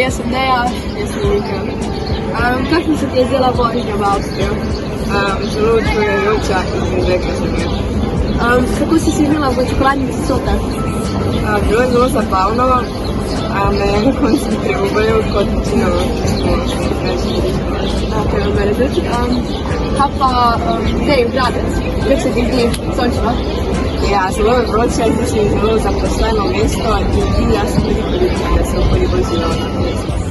jaz sem Deja. Jaz sem Nika. Kakšna se ti je zdela vožnja v Avstrijo? Zelo utrujajoča in rekla sem je. Kako si se imela v čokoladnici Sote? Bilo je zelo zabavno, me je na koncu preobrnil kot večino Kaj pa zdaj v Gradec? Kako se ti zdi sončno? Ja, zelo je vroče, zdi se mi zelo zaposleno mesto in jaz sem tudi politika, da se okoli vozila na mesto.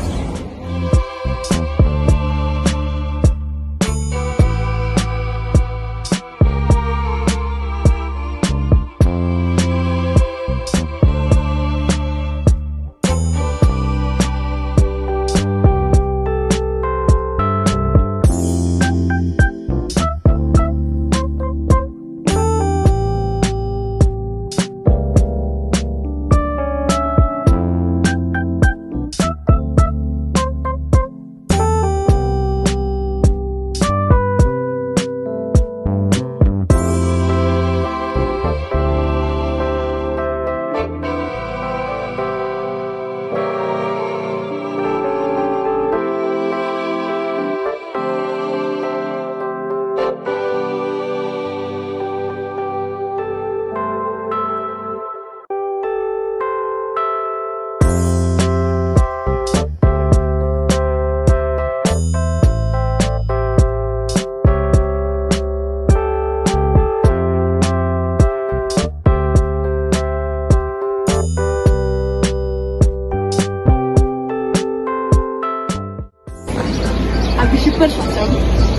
bi še prišla sem?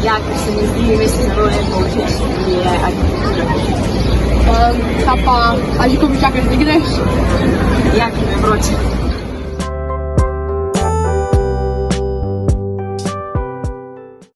Ja, ker se mi zdi mesto zelo lepo, všeč mi je arhitektura. Kaj pa, a že ko mi čakaš, da greš?